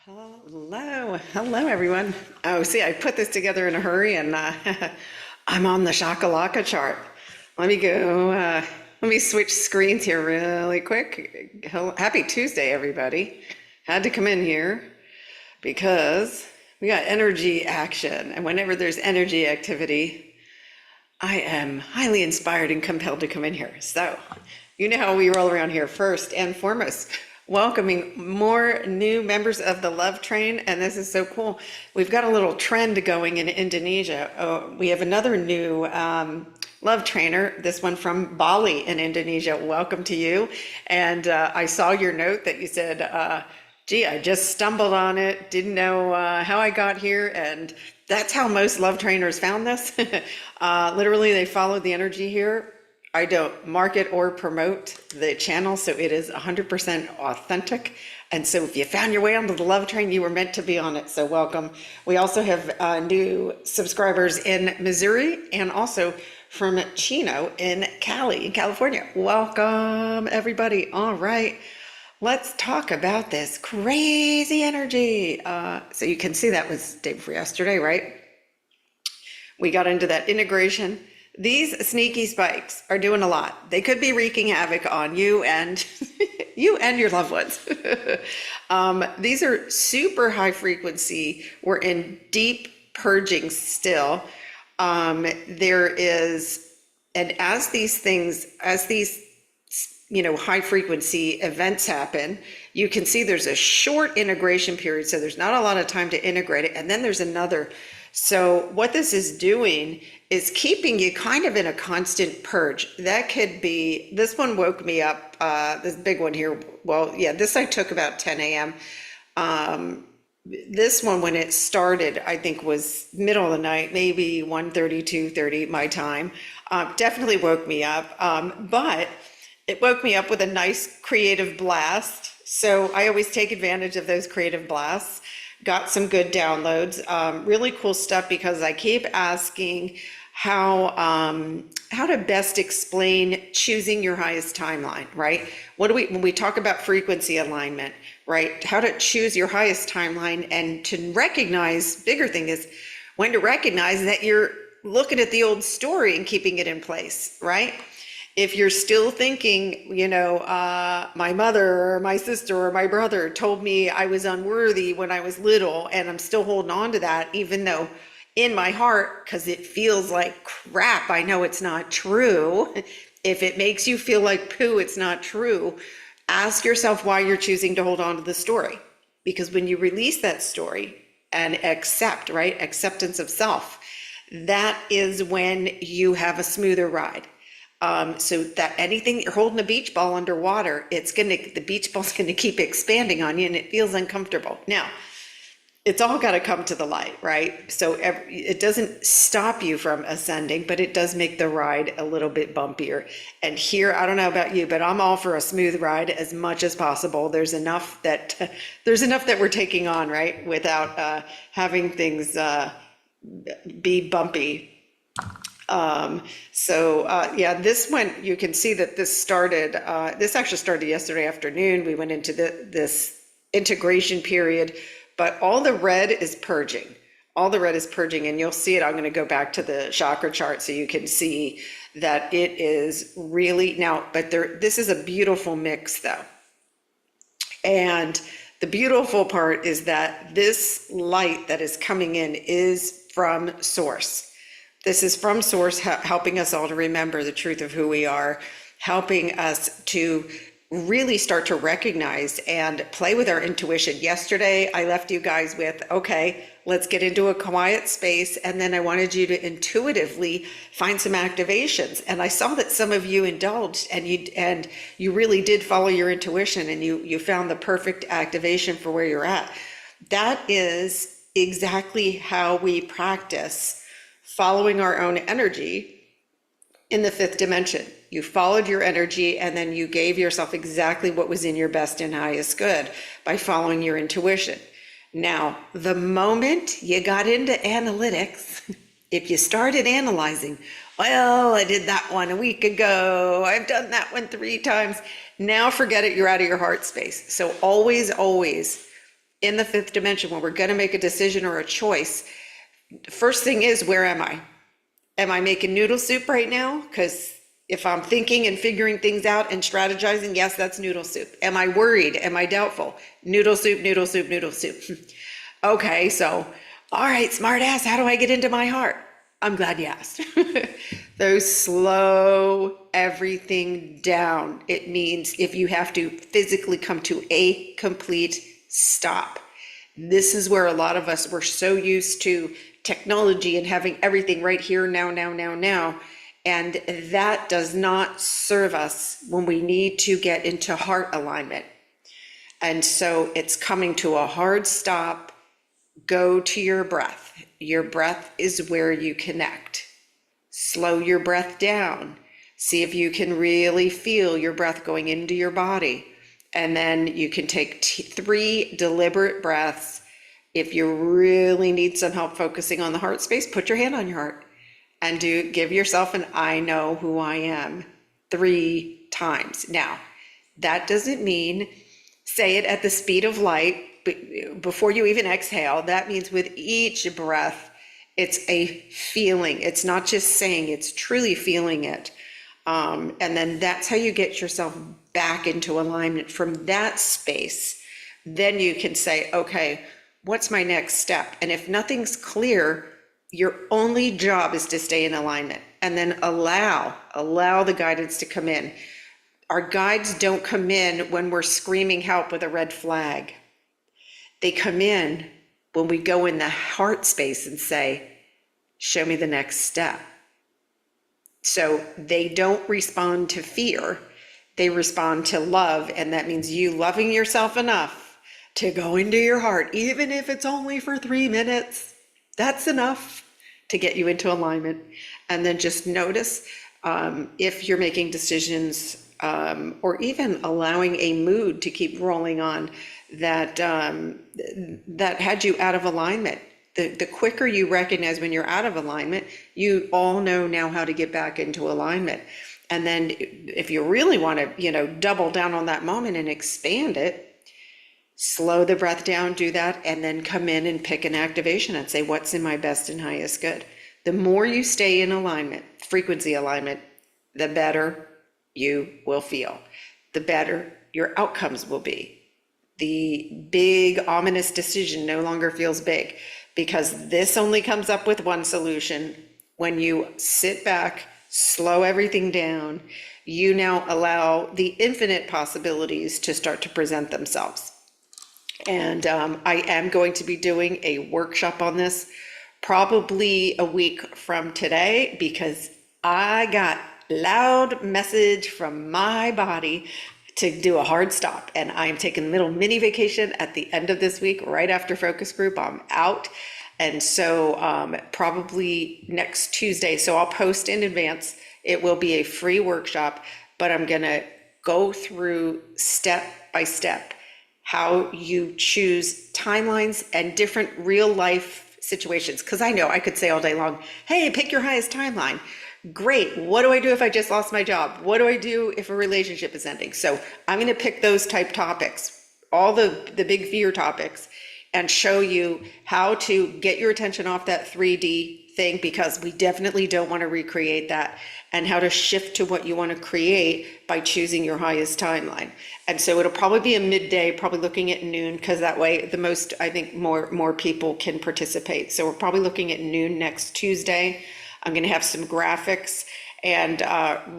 Hello everyone. Oh, see, I put this together in a hurry and I'm on the Chakra chart. Let me go, let me switch screens here really quick. Happy Tuesday, everybody. Had to come in here because we got energy action. And whenever there's energy activity, I am highly inspired and compelled to come in here. So, you know how we roll around here. First and foremost, welcoming more new members of the Love Train, and this is so cool. We've got a little trend going in Indonesia. We have another new Love Trainer, this one from Bali in Indonesia. Welcome to you. And I saw your note that you said, gee, I just stumbled on it, didn't know how I got here, and that's how most Love Trainers found this. Literally, they followed the energy here. I don't market or promote the channel, so it is 100% authentic. And so if you found your way onto the Love Train, you were meant to be on it, so welcome. We also have new subscribers in Missouri and also from Chino in Cali, in California. Welcome, everybody. All right, let's talk about this crazy energy. So you can see that was day before yesterday, right? We got into that integration. These sneaky spikes are doing a lot. They could be wreaking havoc on you and you and your loved ones. These are super high frequency. We're in deep purging still. There is, and as these high frequency events happen, you can see there's a short integration period. So there's not a lot of time to integrate it. And then there's another. So what this is doing is keeping you kind of in a constant purge. That could be, this one woke me up, this big one here. Well, yeah, this I took about 10 a.m. This one, when it started, I think was middle of the night, maybe 1:30, 2:30 my time. Definitely woke me up, but it woke me up with a nice creative blast. So I always take advantage of those creative blasts. Got some good downloads, really cool stuff, because I keep asking how to best explain choosing your highest timeline, right? When we talk about frequency alignment, right? How to choose your highest timeline, and to recognize, bigger thing is when to recognize that you're looking at the old story and keeping it in place, right? If you're still thinking, my mother or my sister or my brother told me I was unworthy when I was little, and I'm still holding on to that, even though in my heart, because it feels like crap, I know it's not true. If it makes you feel like poo, it's not true. Ask yourself why you're choosing to hold on to the story. Because when you release that story and accept, right? Acceptance of self, that is when you have a smoother ride. So that anything you're holding a beach ball underwater, the beach ball's gonna keep expanding on you, and it feels uncomfortable. Now, it's all got to come to the light, right? So it doesn't stop you from ascending, but it does make the ride a little bit bumpier. And here, I don't know about you, but I'm all for a smooth ride as much as possible. There's enough that we're taking on, right, without having things be bumpy. Yeah, this one, you can see that this actually started yesterday afternoon. We went into this integration period, but all the red is purging. All the red is purging, and you'll see it. I'm going to go back to the chakra chart so you can see that it is really now, but this is a beautiful mix though. And the beautiful part is that this light that is coming in is from source. This is from source, helping us all to remember the truth of who we are, helping us to really start to recognize and play with our intuition. Yesterday, I left you guys with, okay, let's get into a quiet space. And then I wanted you to intuitively find some activations. And I saw that some of you indulged, and you really did follow your intuition, and you found the perfect activation for where you're at. That is exactly how we practice following our own energy in the fifth dimension. You followed your energy, and then you gave yourself exactly what was in your best and highest good by following your intuition. Now, the moment you got into analytics, if you started analyzing, well, I did that one a week ago, I've done that one 3 times, now forget it, you're out of your heart space. So always in the fifth dimension, when we're going to make a decision or a choice, first thing is, where am I? Am I making noodle soup right now? Because if I'm thinking and figuring things out and strategizing, yes, that's noodle soup. Am I worried? Am I doubtful? Noodle soup, noodle soup, noodle soup. Okay, so, all right, smart ass, how do I get into my heart? I'm glad you asked. Those slow everything down. It means if you have to physically come to a complete stop. This is where a lot of us were so used to technology and having everything right here, now, now, now, now. And that does not serve us when we need to get into heart alignment. And so it's coming to a hard stop. Go to your breath. Your breath is where you connect. Slow your breath down. See if you can really feel your breath going into your body. And then you can take 3 deliberate breaths. If you really need some help focusing on the heart space, put your hand on your heart and give yourself an I know who I am 3 times. Now, that doesn't mean say it at the speed of light before you even exhale. That means with each breath, it's a feeling. It's not just saying, it's truly feeling it. And then that's how you get yourself back into alignment from that space. Then you can say, okay, what's my next step? And if nothing's clear, your only job is to stay in alignment and then allow the guidance to come in. Our guides don't come in when we're screaming help with a red flag. They come in when we go in the heart space and say, show me the next step. So they don't respond to fear, they respond to love. And that means you loving yourself enough to go into your heart, even if it's only for 3 minutes. That's enough to get you into alignment. And then just notice if you're making decisions or even allowing a mood to keep rolling on that had you out of alignment. The quicker you recognize when you're out of alignment, you all know now how to get back into alignment. And then if you really want to, double down on that moment and expand it, slow the breath down, do that, and then come in and pick an activation and say, what's in my best and highest good? The more you stay in alignment, frequency alignment, the better you will feel, the better your outcomes will be. The big ominous decision no longer feels big, because this only comes up with one solution. When you sit back, slow everything down, you now allow the infinite possibilities to start to present themselves. And I am going to be doing a workshop on this probably a week from today, because I got loud message from my body to do a hard stop, and I'm taking a little mini vacation at the end of this week, right after focus group. I'm out. And so probably next Tuesday, so I'll post in advance. It will be a free workshop, but I'm gonna go through step by step how you choose timelines and different real life situations. Because I know I could say all day long, hey, pick your highest timeline. Great, what do I do if I just lost my job? What do I do if a relationship is ending? So I'm gonna pick those type topics, all the big fear topics, and show you how to get your attention off that 3D thing, because we definitely don't want to recreate that, and how to shift to what you want to create by choosing your highest timeline. And so it'll probably be a midday, probably looking at noon, because that way the most, I think more people can participate. So we're probably looking at noon next Tuesday. I'm going to have some graphics and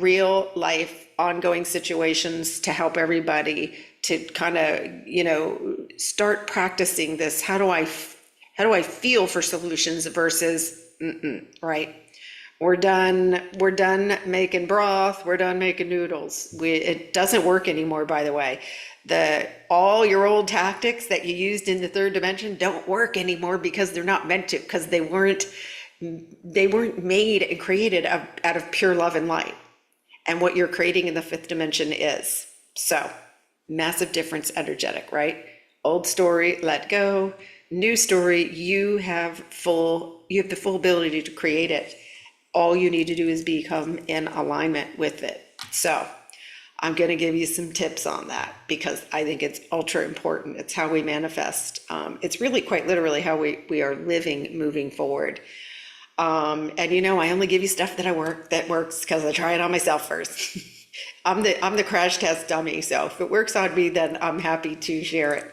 real life ongoing situations to help everybody to kind of, start practicing this. How do I feel for solutions versus, right? We're done making broth. We're done making noodles. It doesn't work anymore, by the way. All your old tactics that you used in the third dimension don't work anymore, because they're not meant to, because they weren't made and created out of pure love and light. And what you're creating in the fifth dimension is. So, massive difference energetic, right? Old story, let go. New story, you have the full ability to create it. All you need to do is become in alignment with it. So, I'm going to give you some tips on that because I think it's ultra important. It's how we manifest. It's really quite literally how we are living moving forward. And you know, I only give you stuff that works because I try it on myself first. I'm the crash test dummy. So if it works on me, then I'm happy to share it.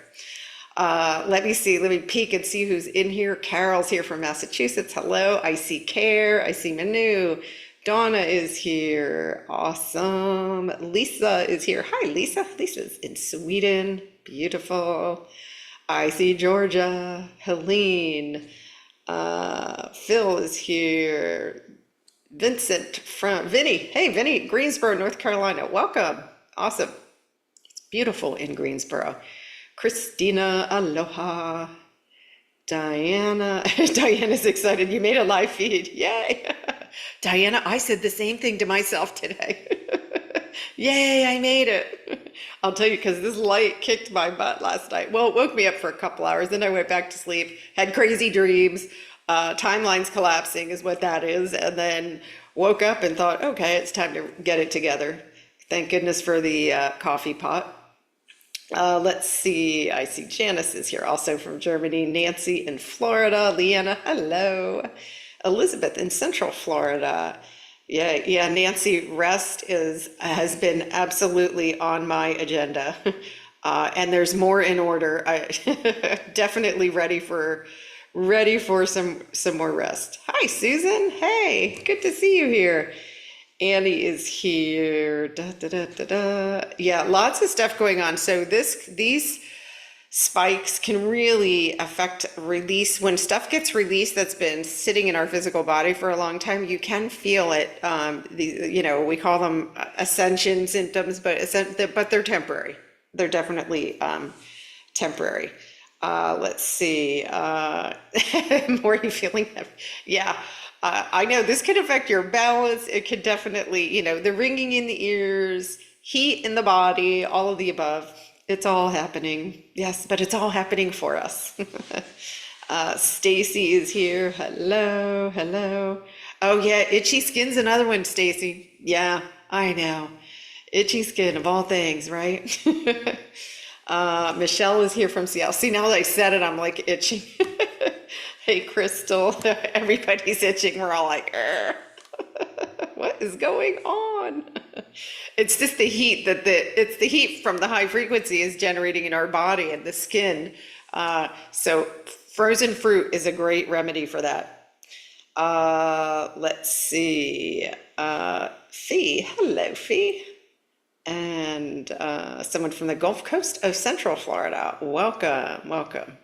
Let me peek and see who's in here. Carol's here from Massachusetts. Hello. I see Care. I see Manu. Donna is here. Awesome. Lisa is here. Hi, Lisa. Lisa's in Sweden. Beautiful. I see Georgia. Helene. Phil is here. Vincent from Vinnie. Hey, Vinnie, Greensboro, North Carolina. Welcome. Awesome. It's beautiful in Greensboro. Christina, aloha. Diana. Diana's excited. You made a live feed. Yay. Diana, I said the same thing to myself today. Yay, I made it. I'll tell you, because this light kicked my butt last night. Well, it woke me up for a couple hours. Then I went back to sleep, had crazy dreams. Timelines collapsing is what that is. And then woke up and thought, okay, it's time to get it together. Thank goodness for the coffee pot. Let's see. I see Janice is here, also from Germany. Nancy in Florida. Leanna, hello. Elizabeth in Central Florida. Yeah. Nancy, rest has been absolutely on my agenda, and there's more in order. I definitely ready for some more rest. Hi, Susan. Hey, good to see you here. Annie is here. Yeah, lots of stuff going on. So these spikes can really affect release. When stuff gets released that's been sitting in our physical body for a long time, you can feel it. We call them ascension symptoms, but they're temporary. They're definitely temporary. Let's see. More you feeling that? Yeah. I know this can affect your balance. It could definitely, the ringing in the ears, heat in the body, all of the above. It's all happening. Yes, but it's all happening for us. Stacy is here. Hello. Oh yeah, itchy skin's another one, Stacy. Yeah, I know. Itchy skin of all things, right? Michelle is here from Seattle. See, now that I said it, I'm like itching. Hey, Crystal, everybody's itching. We're all like, what is going on? It's just the heat it's the heat from the high frequency is generating in our body and the skin. So frozen fruit is a great remedy for that. Let's see. Fee, hello, Fee. And someone from the Gulf Coast of Central Florida. Welcome.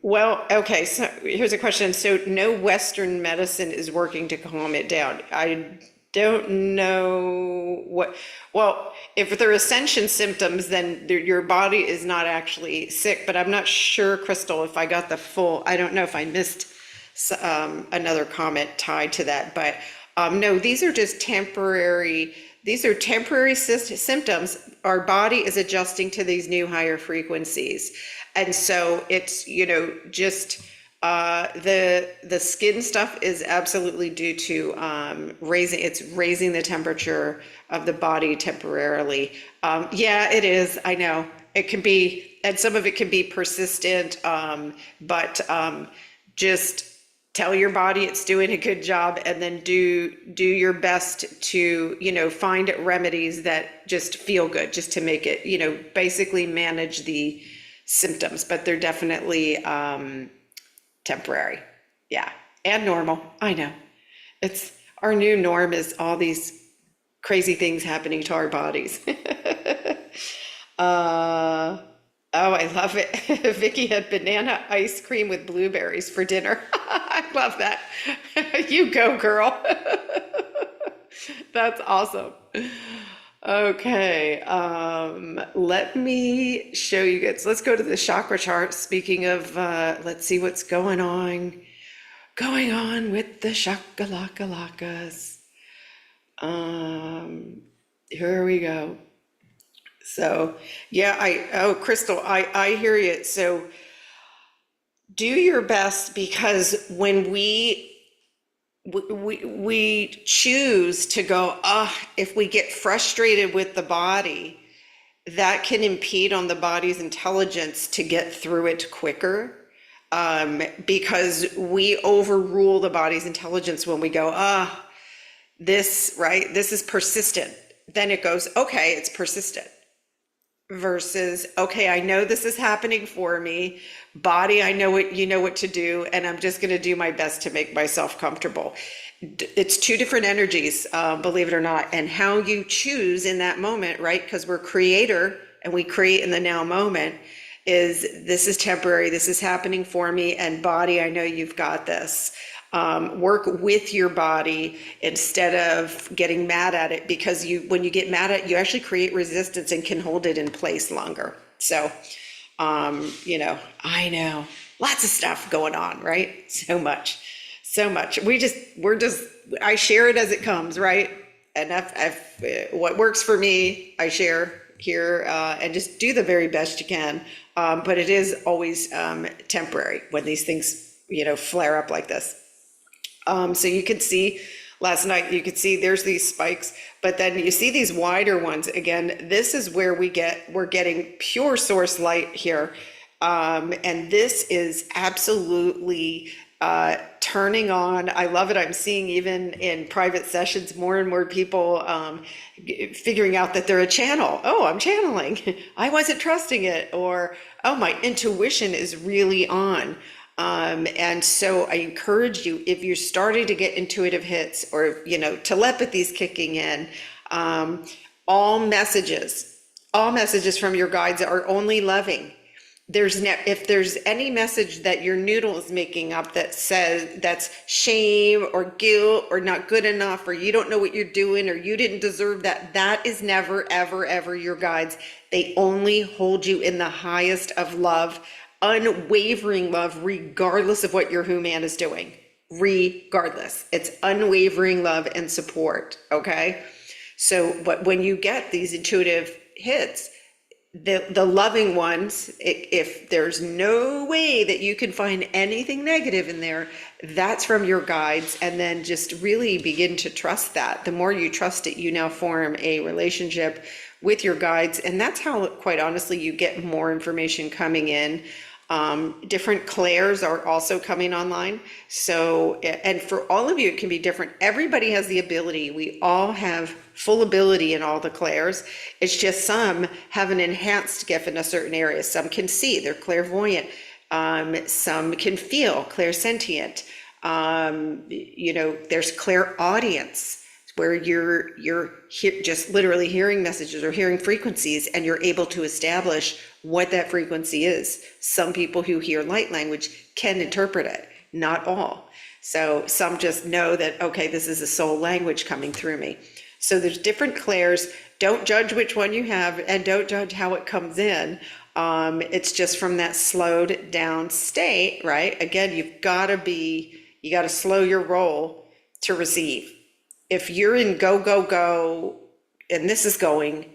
Well, okay, so here's a question. So no Western medicine is working to calm it down. I don't know well, if they're ascension symptoms, then your body is not actually sick, but I'm not sure, Crystal, if I got I don't know if I missed another comment tied to that, but no, these are just temporary. These are temporary symptoms. Our body is adjusting to these new higher frequencies. And so it's, just the skin stuff is absolutely due to raising the temperature of the body temporarily. Yeah, it is. I know it can be, and some of it can be persistent, but just tell your body it's doing a good job, and then do your best to, find remedies that just feel good, just to make it, basically manage the symptoms, but they're definitely temporary. Yeah. And normal. I know. It's our new norm is all these crazy things happening to our bodies. Oh, I love it. Vicky had banana ice cream with blueberries for dinner. I love that. You go, girl. That's awesome. Okay, let me show you guys. Let's go to the chakra chart. Speaking of, let's see what's going on with the shakalaka-lakas. Here we go. So yeah, Crystal, I hear you. So do your best, because when we we choose to go, if we get frustrated with the body, that can impede on the body's intelligence to get through it quicker. Because we overrule the body's intelligence when we go, this, right, this is persistent. Then it goes, okay, it's persistent. Versus, okay, I know this is happening for me. Body, I know what you know what to do, and I'm just going to do my best to make myself comfortable. It's two different energies, believe it or not, and how you choose in that moment, right? Because we're creator and we create in the now moment. Is this is temporary, this is happening for me, and body, I know you've got this. Work with your body instead of getting mad at it, because when you get mad at it, you actually create resistance and can hold it in place longer. So, I know lots of stuff going on, right? So much. I share it as it comes, right? And what works for me, I share here, and just do the very best you can. But it is always temporary when these things, flare up like this. So you could see last night, you could see there's these spikes, but then you see these wider ones. Again, this is where we're getting pure source light here. And this is absolutely turning on. I love it. I'm seeing even in private sessions, more and more people figuring out that they're a channel. Oh, I'm channeling. I wasn't trusting it. Or, oh, my intuition is really on. And so I encourage you, if you're starting to get intuitive hits or, telepathy's kicking in, all messages from your guides are only loving. If there's any message that your noodle is making up that says that's shame or guilt or not good enough, or you don't know what you're doing, or you didn't deserve that, that is never, ever, ever your guides. They only hold you in the highest of love, unwavering love, regardless of what your human is doing. Regardless, it's unwavering love and support. Okay. So, but when you get these intuitive hits, the loving ones, if there's no way that you can find anything negative in there, that's from your guides. And then just really begin to trust that. The more you trust it, you now form a relationship with your guides. And that's how, quite honestly, you get more information coming in. Different clairs are also coming online. So, and for all of you, it can be different. Everybody has the ability. We all have full ability in all the clairs. It's just some have an enhanced gift in a certain area. Some can see, they're clairvoyant. Some can feel, clairsentient. There's clairaudience, where you're just literally hearing messages or hearing frequencies, and you're able to establish what that frequency is. Some people who hear light language can interpret it, not all. So some just know that, okay, this is a soul language coming through me. So there's different clairs. Don't judge which one you have, and don't judge how it comes in. It's just from that slowed down state, right? Again, you got to slow your roll to receive. If you're in go, go, go, and this is going,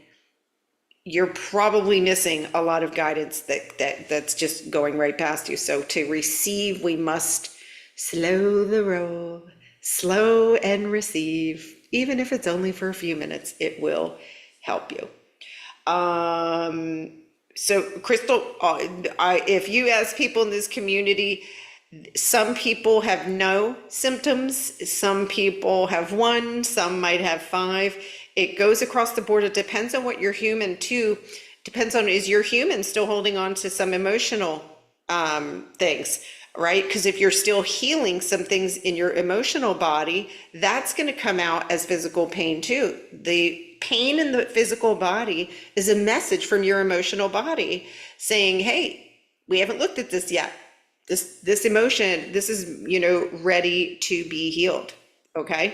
you're probably missing a lot of guidance that's just going right past you. So to receive, we must slow the roll, slow and receive. Even if it's only for a few minutes, it will help you. So Crystal, if you ask people in this community, some people have no symptoms, some people have one, some might have 5. It goes across the board. It depends on what you're human too. Depends on, is your human still holding on to some emotional things, right? Because if you're still healing some things in your emotional body, that's going to come out as physical pain too. The pain in the physical body is a message from your emotional body saying, hey, we haven't looked at this yet. This emotion, this is, ready to be healed. Okay.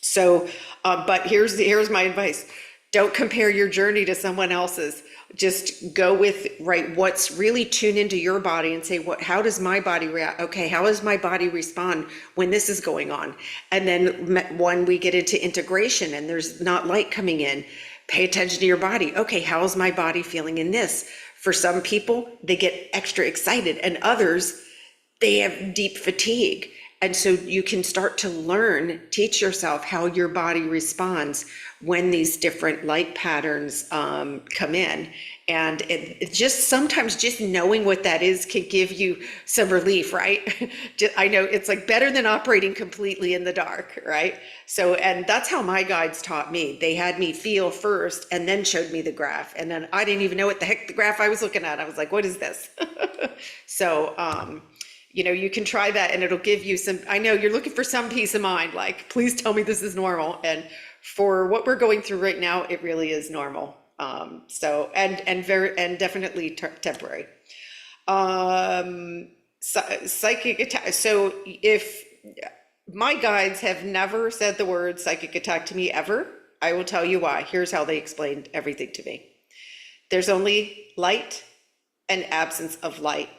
So, but here's my advice. Don't compare your journey to someone else's. Just go with, right, what's really tuned into your body and say, how does my body react? Okay, how does my body respond when this is going on? And then when we get into integration and there's not light coming in, pay attention to your body. Okay, how is my body feeling in this? For some people, they get extra excited, and others, they have deep fatigue. And so you can start to learn, teach yourself how your body responds when these different light patterns come in. And it just sometimes just knowing what that is can give you some relief, right? I know it's like better than operating completely in the dark, right? So, and that's how my guides taught me. They had me feel first and then showed me the graph. And then I didn't even know what the heck the graph I was looking at. I was like, what is this? So, you know, you can try that and it'll give you some, I know you're looking for some peace of mind, like, please tell me this is normal. And for what we're going through right now, it really is normal. So, and definitely temporary. Psychic attack. So if my guides have never said the word psychic attack to me ever, I will tell you why. Here's how they explained everything to me. There's only light and absence of light.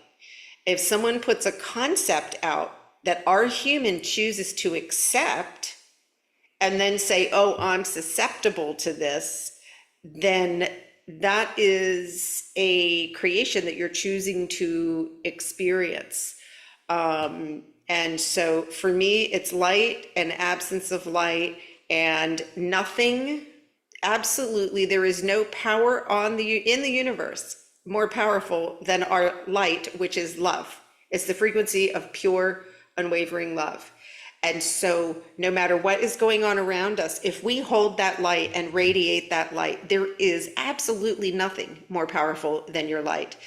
If someone puts a concept out that our human chooses to accept and then say, oh, I'm susceptible to this, then that is a creation that you're choosing to experience. And so for me, it's light and absence of light and nothing. Absolutely, there is no power in the universe more powerful than our light, which is love. It's the frequency of pure, unwavering love. And so no matter what is going on around us, if we hold that light and radiate that light, there is absolutely nothing more powerful than your light.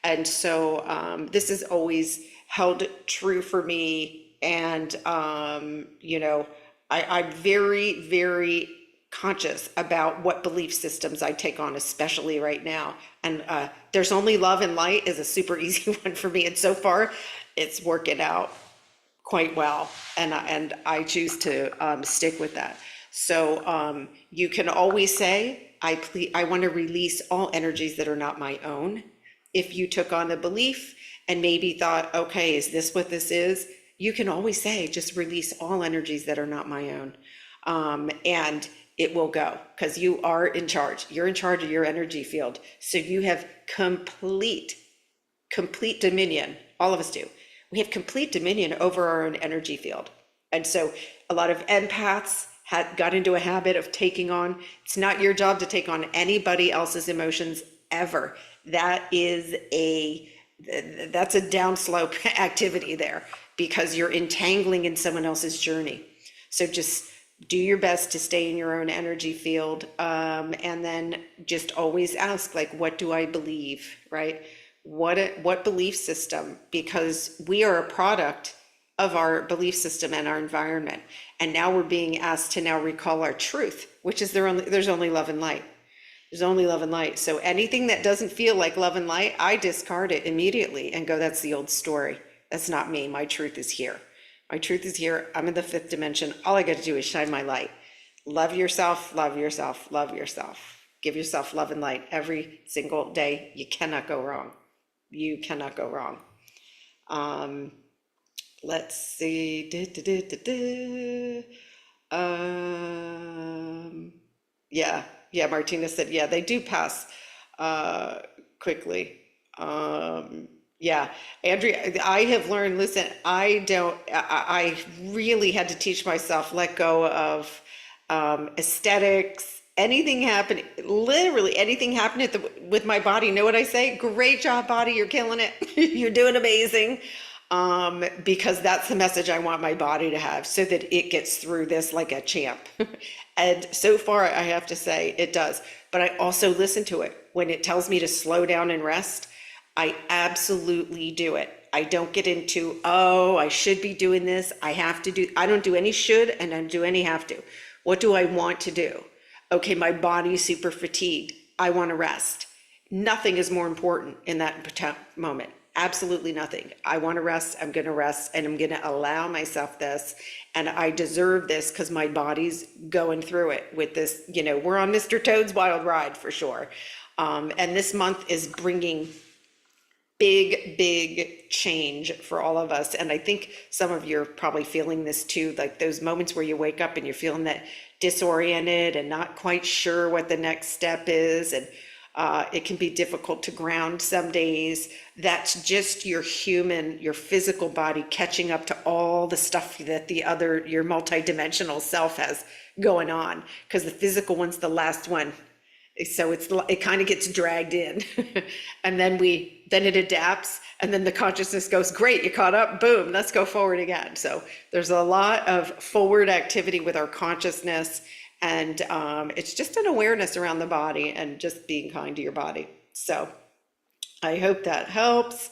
And so this is always held true for me. And, you know, I'm very, very conscious about what belief systems I take on, especially right now. And there's only love and light is a super easy one for me. And so far it's working out quite well. And I choose to stick with that. So you can always say, I want to release all energies that are not my own. If you took on the belief and maybe thought, okay, is this what this is? You can always say, just release all energies that are not my own. And it will go, because you are in charge. You're in charge of your energy field. So you have complete dominion. All of us do. We have complete dominion over our own energy field. And so a lot of empaths got into a habit of taking on, it's not your job to take on anybody else's emotions ever. That's a downslope activity there, because you're entangling in someone else's journey. So just do your best to stay in your own energy field, and then just always ask, like, what do I believe, right? What belief system? Because we are a product of our belief system and our environment. And now we're being asked to now recall our truth, which is there's only love and light. There's only love and light. So anything that doesn't feel like love and light, I discard it immediately and go, that's the old story. That's not me. My truth is here. My truth is here. I'm in the fifth dimension. All I got to do is shine my light. Love yourself, love yourself, love yourself. Give yourself love and light every single day. You cannot go wrong. You cannot go wrong. Let's see. Yeah, Martina said, yeah, they do pass quickly. Yeah, Andrea, I have learned, listen, I really had to teach myself, let go of aesthetics, anything happen, literally anything happening with my body. You know what I say? Great job, body, you're killing it. You're doing amazing. Because that's the message I want my body to have, so that it gets through this like a champ. And so far, I have to say it does. But I also listen to it. When it tells me to slow down and rest, I absolutely do it. I don't get into, oh, I should be doing this. I have to do, I don't do any should and I don't do any have to. What do I want to do? Okay, my body's super fatigued. I want to rest. Nothing is more important in that moment. Absolutely nothing. I want to rest. I'm going to rest, and I'm going to allow myself this. And I deserve this because my body's going through it with this. You know, we're on Mr. Toad's wild ride for sure. And this month is bringing big change for all of us. And I think some of you are probably feeling this too, like those moments where you wake up and you're feeling that disoriented and not quite sure what the next step is. And It can be difficult to ground some days. That's just your physical body catching up to all the stuff that your multidimensional self has going on, because the physical one's the last one. So it kind of gets dragged in and then it adapts, and then the consciousness goes, great, you caught up, boom, let's go forward again. So there's a lot of forward activity with our consciousness, and it's just an awareness around the body and just being kind to your body. So I hope that helps.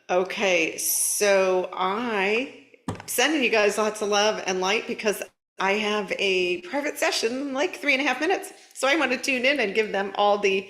Okay, so I'm sending you guys lots of love and light, because I have a private session in like 3.5 minutes. So I want to tune in and give them all the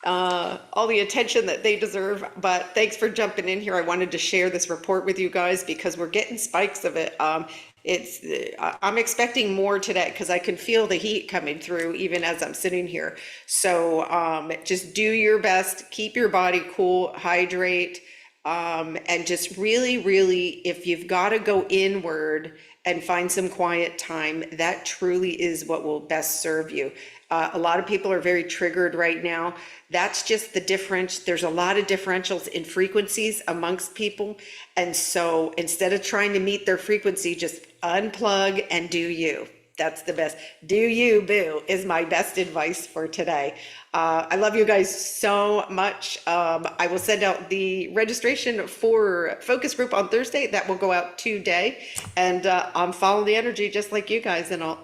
attention that they deserve. But thanks for jumping in here. I wanted to share this report with you guys because we're getting spikes of it. I'm expecting more today because I can feel the heat coming through even as I'm sitting here. So just do your best, keep your body cool, hydrate, and just really, really, if you've got to go inward and find some quiet time, that truly is what will best serve you. A lot of people are very triggered right now. That's just the difference. There's a lot of differentials in frequencies amongst people. And so instead of trying to meet their frequency, just unplug and do you. That's the best. Do you, boo, is my best advice for today. I love you guys so much. I will send out the registration for focus group on Thursday. That will go out today. And I'm following the energy just like you guys. And I'll